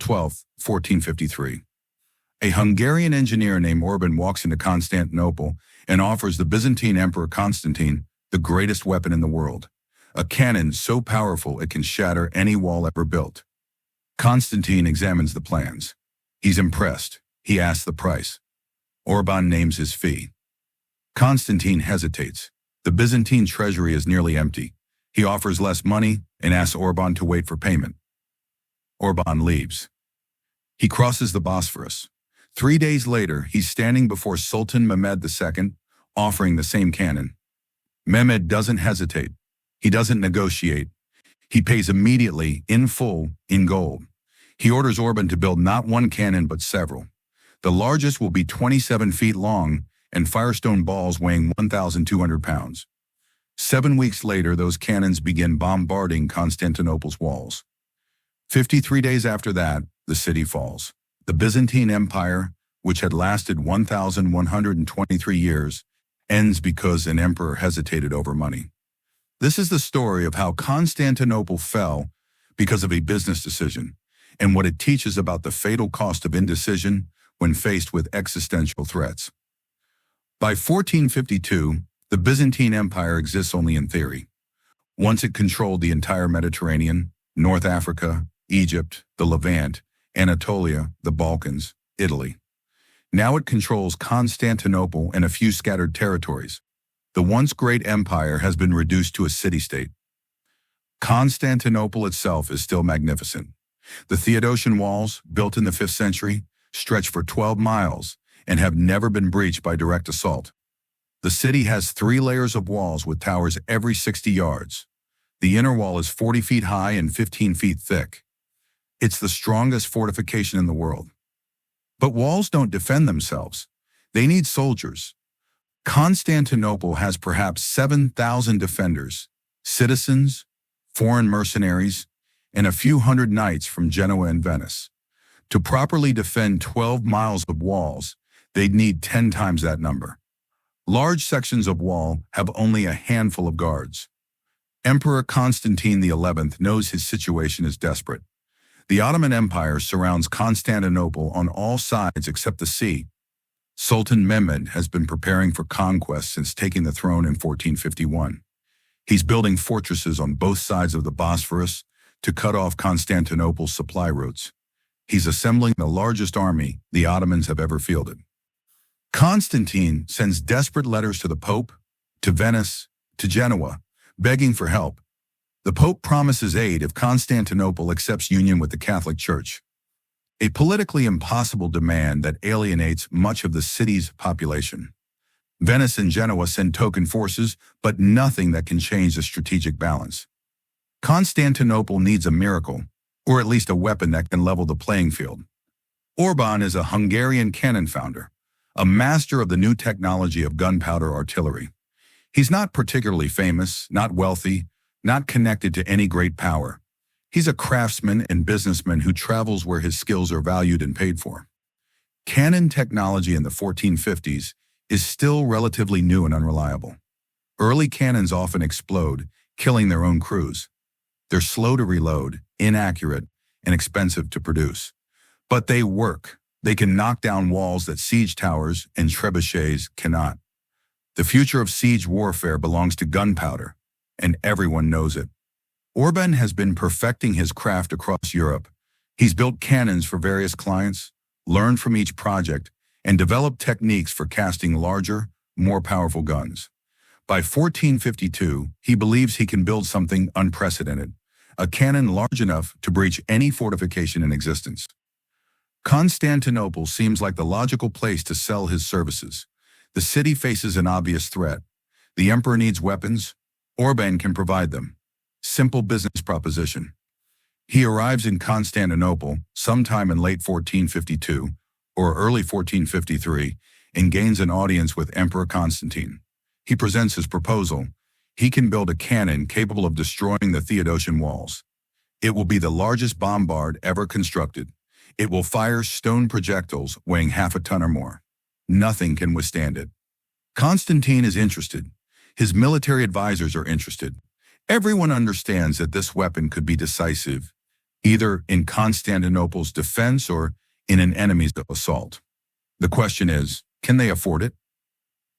12, 1453. A Hungarian engineer named Orban walks into Constantinople and offers the Byzantine Emperor Constantine the greatest weapon in the world, a cannon so powerful it can shatter any wall ever built. Constantine examines the plans. He's impressed. He asks the price. Orban names his fee. Constantine hesitates. The Byzantine treasury is nearly empty. He offers less money and asks Orban to wait for payment. Orban leaves. He crosses the Bosphorus. 3 days later, he's standing before Sultan Mehmed II, offering the same cannon. Mehmed doesn't hesitate. He doesn't negotiate. He pays immediately, in full, in gold. He orders Orban to build not one cannon but several. The largest will be 27 feet long and firestone balls weighing 1,200 pounds. 7 weeks later, those cannons begin bombarding Constantinople's walls. 53 days after that, the city falls. The Byzantine Empire, which had lasted 1,123 years, ends because an emperor hesitated over money. This is the story of how Constantinople fell because of a business decision, and what it teaches about the fatal cost of indecision when faced with existential threats. By 1452, the Byzantine Empire exists only in theory. Once it controlled the entire Mediterranean, North Africa, Egypt, the Levant, Anatolia, the Balkans, Italy. Now it controls Constantinople and a few scattered territories. The once great empire has been reduced to a city-state. Constantinople itself is still magnificent. The Theodosian walls, built in the 5th century, stretch for 12 miles and have never been breached by direct assault. The city has 3 layers of walls with towers every 60 yards. The inner wall is 40 feet high and 15 feet thick. It's the strongest fortification in the world. But walls don't defend themselves. They need soldiers. Constantinople has perhaps 7,000 defenders, citizens, foreign mercenaries, and a few hundred knights from Genoa and Venice. To properly defend 12 miles of walls, they'd need 10 times that number. Large sections of wall have only a handful of guards. Emperor Constantine XI knows his situation is desperate. The Ottoman Empire surrounds Constantinople on all sides except the sea. Sultan Mehmed has been preparing for conquest since taking the throne in 1451. He's building fortresses on both sides of the Bosphorus to cut off Constantinople's supply routes. He's assembling the largest army the Ottomans have ever fielded. Constantine sends desperate letters to the Pope, to Venice, to Genoa, begging for help. The Pope promises aid if Constantinople accepts union with the Catholic Church. A politically impossible demand that alienates much of the city's population. Venice and Genoa send token forces, but nothing that can change the strategic balance. Constantinople needs a miracle, or at least a weapon that can level the playing field. Orban is a Hungarian cannon founder, a master of the new technology of gunpowder artillery. He's not particularly famous, not wealthy, not connected to any great power. He's a craftsman and businessman who travels where his skills are valued and paid for. Cannon technology in the 1450s is still relatively new and unreliable. Early cannons often explode, killing their own crews. They're slow to reload, inaccurate, and expensive to produce. But they work. They can knock down walls that siege towers and trebuchets cannot. The future of siege warfare belongs to gunpowder, and everyone knows it. Orban has been perfecting his craft across Europe. He's built cannons for various clients, learned from each project, and developed techniques for casting larger, more powerful guns. By 1452, he believes he can build something unprecedented, a cannon large enough to breach any fortification in existence. Constantinople seems like the logical place to sell his services. The city faces an obvious threat. The emperor needs weapons. Orban can provide them. Simple business proposition. He arrives in Constantinople sometime in late 1452 or early 1453 and gains an audience with Emperor Constantine. He presents his proposal. He can build a cannon capable of destroying the Theodosian walls. It will be the largest bombard ever constructed. It will fire stone projectiles weighing half a ton or more. Nothing can withstand it. Constantine is interested. His military advisors are interested. Everyone understands that this weapon could be decisive, either in Constantinople's defense or in an enemy's assault. The question is, can they afford it?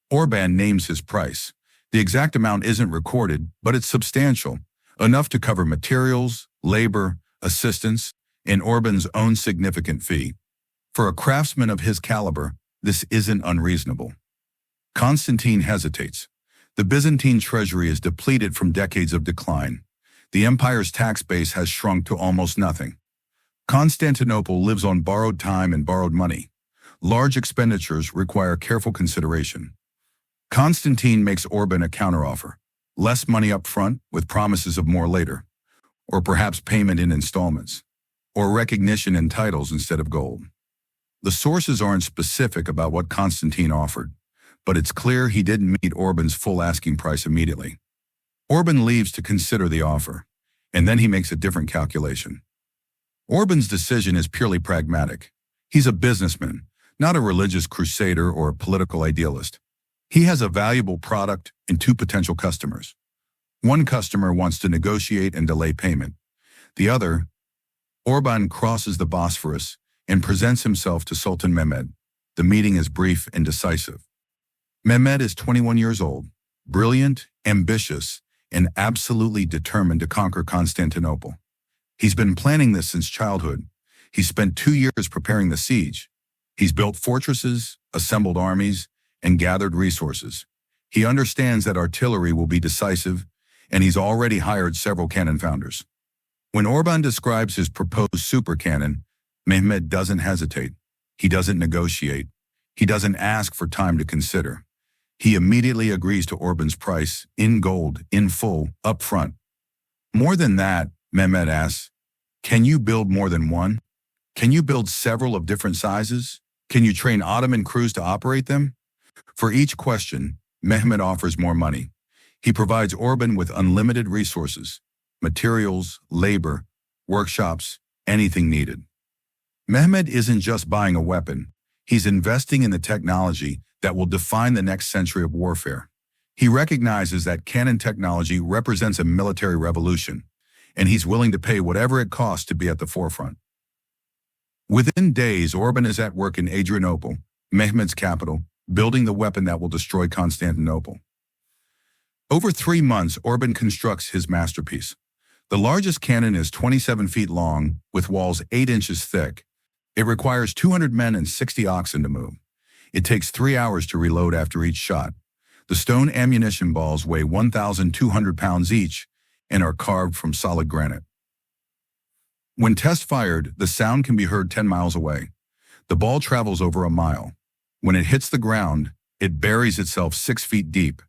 Orban names his price. The exact amount isn't recorded, but it's substantial, enough to cover materials, labor, assistance, and Orban's own significant fee. For a craftsman of his caliber, this isn't unreasonable. Constantine hesitates. The Byzantine treasury is depleted from decades of decline. The empire's tax base has shrunk to almost nothing. Constantinople lives on borrowed time and borrowed money. Large expenditures require careful consideration. Constantine makes Orban a counteroffer. Less money up front with promises of more later. Or perhaps payment in installments. Or recognition in titles instead of gold. The sources aren't specific about what Constantine offered, but it's clear he didn't meet Orban's full asking price immediately. Orban leaves to consider the offer, and then he makes a different calculation. Orban's decision is purely pragmatic. He's a businessman, not a religious crusader or a political idealist. He has a valuable product and two potential customers. One customer wants to negotiate and delay payment. The other, Orban crosses the Bosphorus and presents himself to Sultan Mehmed. The meeting is brief and decisive. Mehmed is 21 years old, brilliant, ambitious, and absolutely determined to conquer Constantinople. He's been planning this since childhood. He's spent 2 years preparing the siege. He's built fortresses, assembled armies, and gathered resources. He understands that artillery will be decisive, and he's already hired several cannon founders. When Orban describes his proposed super cannon, Mehmed doesn't hesitate. He doesn't negotiate. He doesn't ask for time to consider. He immediately agrees to Orban's price, in gold, in full, up front. More than that, Mehmed asks, can you build more than one? Can you build several of different sizes? Can you train Ottoman crews to operate them? For each question, Mehmed offers more money. He provides Orban with unlimited resources, materials, labor, workshops, anything needed. Mehmed isn't just buying a weapon. He's investing in the technology that will define the next century of warfare. He recognizes that cannon technology represents a military revolution, and he's willing to pay whatever it costs to be at the forefront. Within days, Orban is at work in Adrianople, Mehmed's capital, building the weapon that will destroy Constantinople. Over 3 months, Orban constructs his masterpiece. The largest cannon is 27 feet long, with walls 8 inches thick. It requires 200 men and 60 oxen to move. It takes 3 hours to reload after each shot. The stone ammunition balls weigh 1,200 pounds each and are carved from solid granite. When test-fired, the sound can be heard 10 miles away. The ball travels over a mile. When it hits the ground, it buries itself 6 feet deep.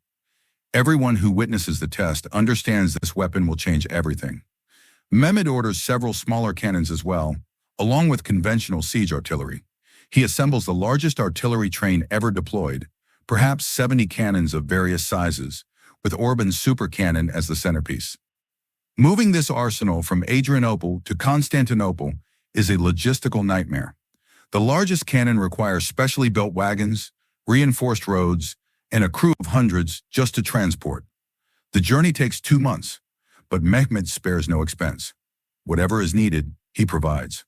Everyone who witnesses the test understands this weapon will change everything. Mehmed orders several smaller cannons as well, along with conventional siege artillery. He assembles the largest artillery train ever deployed, perhaps 70 cannons of various sizes, with Orban's super cannon as the centerpiece. Moving this arsenal from Adrianople to Constantinople is a logistical nightmare. The largest cannon requires specially built wagons, reinforced roads, and a crew of hundreds just to transport. The journey takes 2 months, but Mehmed spares no expense. Whatever is needed, he provides.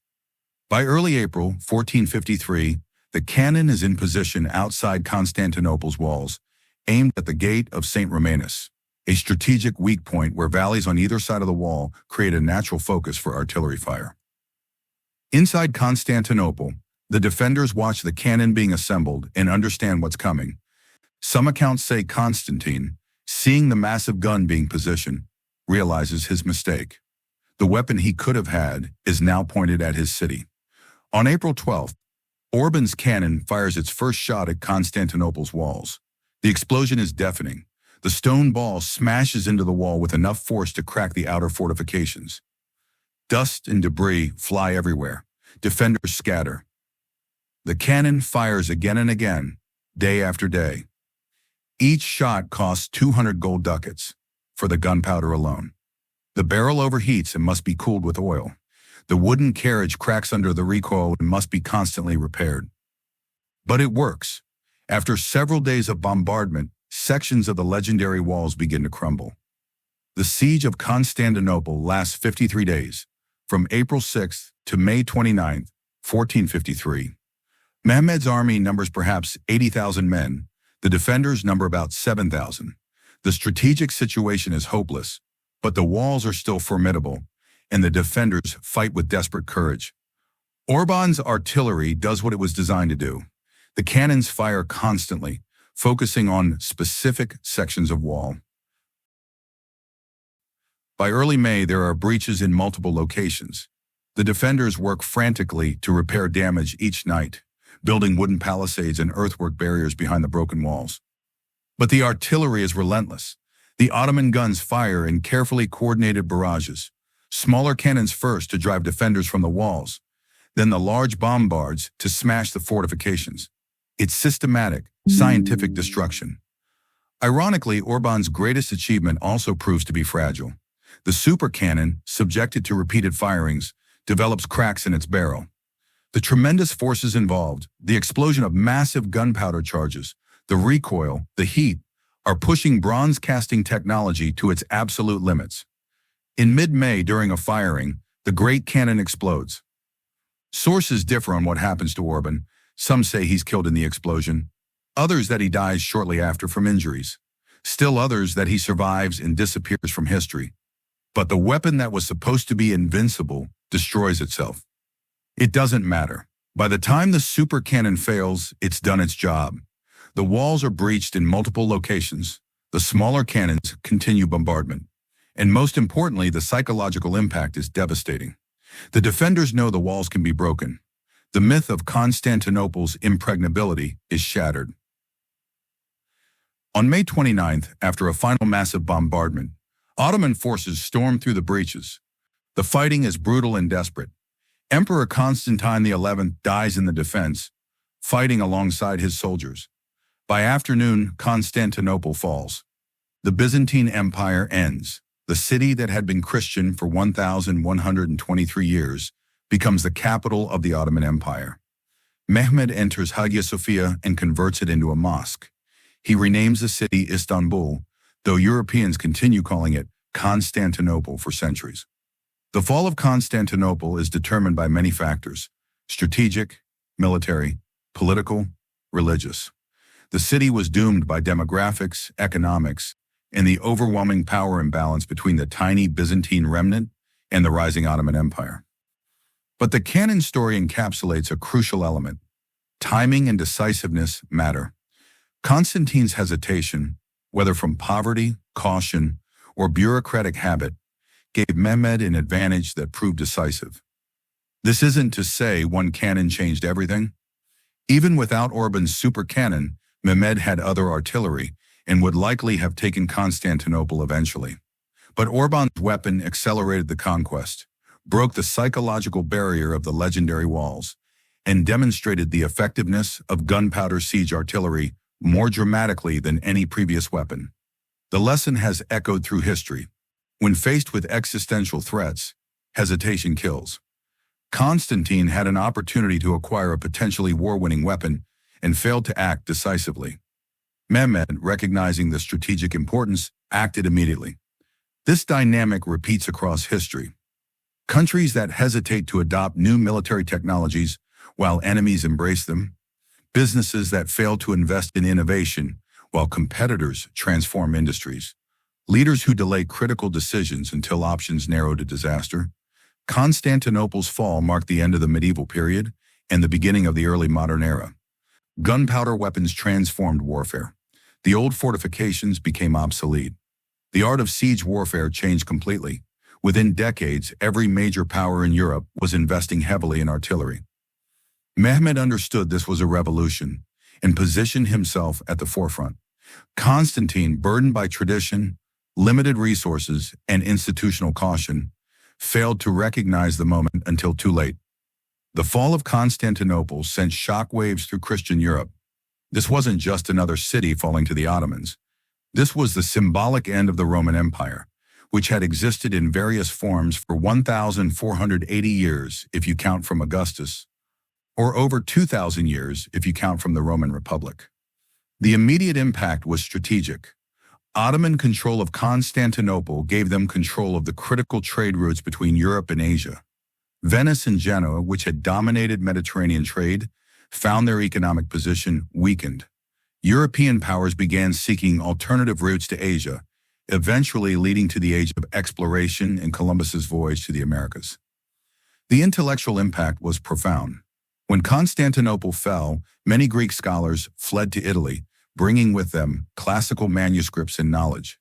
By early April 1453, the cannon is in position outside Constantinople's walls, aimed at the gate of St. Romanus, a strategic weak point where valleys on either side of the wall create a natural focus for artillery fire. Inside Constantinople, the defenders watch the cannon being assembled and understand what's coming. Some accounts say Constantine, seeing the massive gun being positioned, realizes his mistake. The weapon he could have had is now pointed at his city. On April 12th, Orban's cannon fires its first shot at Constantinople's walls. The explosion is deafening. The stone ball smashes into the wall with enough force to crack the outer fortifications. Dust and debris fly everywhere. Defenders scatter. The cannon fires again and again, day after day. Each shot costs 200 gold ducats for the gunpowder alone. The barrel overheats and must be cooled with oil. The wooden carriage cracks under the recoil and must be constantly repaired. But it works. After several days of bombardment, sections of the legendary walls begin to crumble. The Siege of Constantinople lasts 53 days, from April 6th to May 29th, 1453. Mehmed's army numbers perhaps 80,000 men. The defenders number about 7,000. The strategic situation is hopeless, but the walls are still formidable, and the defenders fight with desperate courage. Orban's artillery does what it was designed to do. The cannons fire constantly, focusing on specific sections of wall. By early May, there are breaches in multiple locations. The defenders work frantically to repair damage each night, building wooden palisades and earthwork barriers behind the broken walls. But the artillery is relentless. The Ottoman guns fire in carefully coordinated barrages, smaller cannons first to drive defenders from the walls, then the large bombards to smash the fortifications. It's systematic, scientific destruction. Ironically, Orban's greatest achievement also proves to be fragile. The super cannon, subjected to repeated firings, develops cracks in its barrel. The tremendous forces involved, the explosion of massive gunpowder charges, the recoil, the heat, are pushing bronze casting technology to its absolute limits. In mid-May, during a firing, the great cannon explodes. Sources differ on what happens to Orban. Some say he's killed in the explosion, others that he dies shortly after from injuries, still others that he survives and disappears from history. But the weapon that was supposed to be invincible destroys itself. It doesn't matter. By the time the super cannon fails, it's done its job. The walls are breached in multiple locations. The smaller cannons continue bombardment. And most importantly, the psychological impact is devastating. The defenders know the walls can be broken. The myth of Constantinople's impregnability is shattered. On May 29th, after a final massive bombardment, Ottoman forces storm through the breaches. The fighting is brutal and desperate. Emperor Constantine XI dies in the defense, fighting alongside his soldiers. By afternoon, Constantinople falls. The Byzantine Empire ends. The city that had been Christian for 1,123 years becomes the capital of the Ottoman Empire. Mehmed enters Hagia Sophia and converts it into a mosque. He renames the city Istanbul, though Europeans continue calling it Constantinople for centuries. The fall of Constantinople is determined by many factors: strategic, military, political, religious. The city was doomed by demographics, economics, and the overwhelming power imbalance between the tiny Byzantine remnant and the rising Ottoman Empire. But the canon story encapsulates a crucial element. Timing and decisiveness matter. Constantine's hesitation, whether from poverty, caution, or bureaucratic habit, gave Mehmed an advantage that proved decisive. This isn't to say one cannon changed everything. Even without Orban's super cannon, Mehmed had other artillery and would likely have taken Constantinople eventually. But Orban's weapon accelerated the conquest, broke the psychological barrier of the legendary walls, and demonstrated the effectiveness of gunpowder siege artillery more dramatically than any previous weapon. The lesson has echoed through history. When faced with existential threats, hesitation kills. Constantine had an opportunity to acquire a potentially war-winning weapon and failed to act decisively. Mehmed, recognizing the strategic importance, acted immediately. This dynamic repeats across history. Countries that hesitate to adopt new military technologies while enemies embrace them. Businesses that fail to invest in innovation while competitors transform industries. Leaders who delay critical decisions until options narrow to disaster. Constantinople's fall marked the end of the medieval period and the beginning of the early modern era. Gunpowder weapons transformed warfare. The old fortifications became obsolete. The art of siege warfare changed completely. Within decades, every major power in Europe was investing heavily in artillery. Mehmed understood this was a revolution and positioned himself at the forefront. Constantine, burdened by tradition, limited resources, and institutional caution, failed to recognize the moment until too late. The fall of Constantinople sent shockwaves through Christian Europe. This wasn't just another city falling to the Ottomans. This was the symbolic end of the Roman Empire, which had existed in various forms for 1,480 years if you count from Augustus, or over 2,000 years if you count from the Roman Republic. The immediate impact was strategic. Ottoman control of Constantinople gave them control of the critical trade routes between Europe and Asia. Venice and Genoa, which had dominated Mediterranean trade, found their economic position weakened. European powers began seeking alternative routes to Asia, eventually leading to the age of exploration and Columbus's voyage to the Americas. The intellectual impact was profound. When Constantinople fell, many Greek scholars fled to Italy, bringing with them classical manuscripts and knowledge.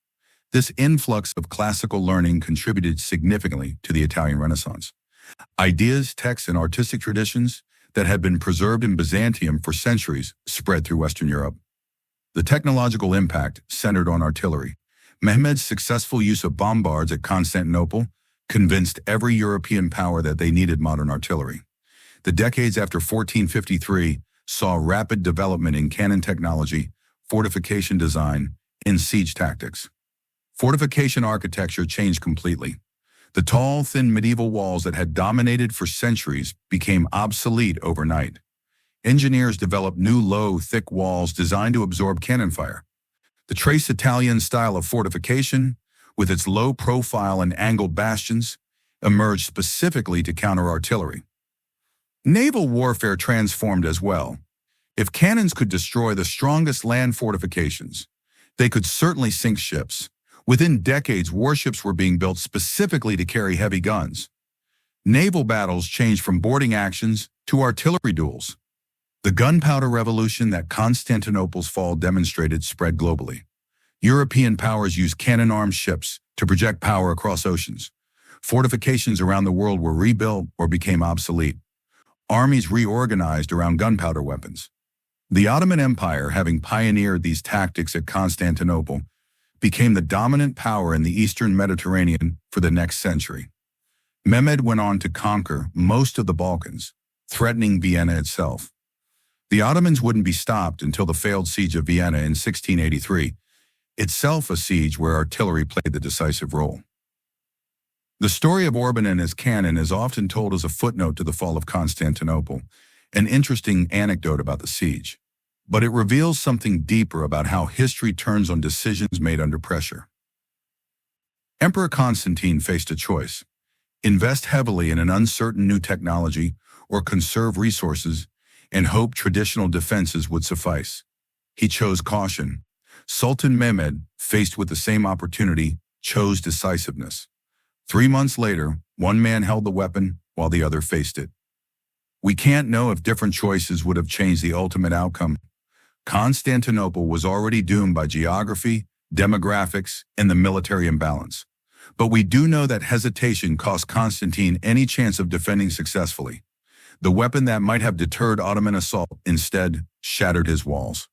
This influx of classical learning contributed significantly to the Italian Renaissance. Ideas, texts, and artistic traditions that had been preserved in Byzantium for centuries spread through Western Europe. The technological impact centered on artillery. Mehmed's successful use of bombards at Constantinople convinced every European power that they needed modern artillery. The decades after 1453 saw rapid development in cannon technology, fortification design, and siege tactics. Fortification architecture changed completely. The tall, thin medieval walls that had dominated for centuries became obsolete overnight. Engineers developed new low, thick walls designed to absorb cannon fire. The Trace Italian style of fortification, with its low profile and angled bastions, emerged specifically to counter artillery. Naval warfare transformed as well. If cannons could destroy the strongest land fortifications, they could certainly sink ships. Within decades, warships were being built specifically to carry heavy guns. Naval battles changed from boarding actions to artillery duels. The gunpowder revolution that Constantinople's fall demonstrated spread globally. European powers used cannon-armed ships to project power across oceans. Fortifications around the world were rebuilt or became obsolete. Armies reorganized around gunpowder weapons. The Ottoman Empire, having pioneered these tactics at Constantinople, became the dominant power in the Eastern Mediterranean for the next century. Mehmed went on to conquer most of the Balkans, threatening Vienna itself. The Ottomans wouldn't be stopped until the failed Siege of Vienna in 1683, itself a siege where artillery played the decisive role. The story of Orban and his cannon is often told as a footnote to the fall of Constantinople, an interesting anecdote about the siege. But it reveals something deeper about how history turns on decisions made under pressure. Emperor Constantine faced a choice: invest heavily in an uncertain new technology or conserve resources and hope traditional defenses would suffice. He chose caution. Sultan Mehmed, faced with the same opportunity, chose decisiveness. 3 months later, one man held the weapon while the other faced it. We can't know if different choices would have changed the ultimate outcome. Constantinople was already doomed by geography, demographics, and the military imbalance. But we do know that hesitation cost Constantine any chance of defending successfully. The weapon that might have deterred Ottoman assault instead shattered his walls.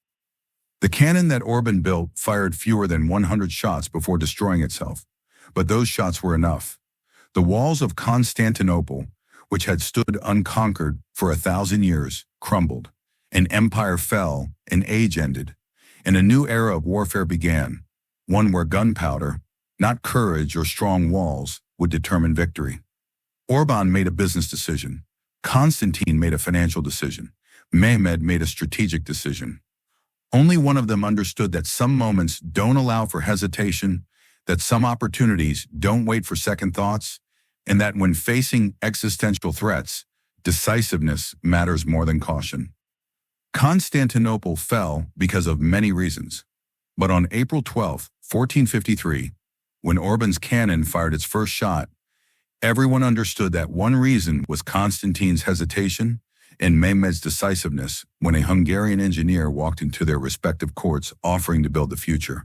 The cannon that Orban built fired fewer than 100 shots before destroying itself, but those shots were enough. The walls of Constantinople, which had stood unconquered for 1,000 years, crumbled. An empire fell, an age ended, and a new era of warfare began, one where gunpowder, not courage or strong walls, would determine victory. Orban made a business decision. Constantine made a financial decision. Mehmed made a strategic decision. Only one of them understood that some moments don't allow for hesitation, that some opportunities don't wait for second thoughts, and that when facing existential threats, decisiveness matters more than caution. Constantinople fell because of many reasons. But on April 12, 1453, when Orban's cannon fired its first shot, everyone understood that one reason was Constantine's hesitation and Mehmed's decisiveness when a Hungarian engineer walked into their respective courts offering to build the future.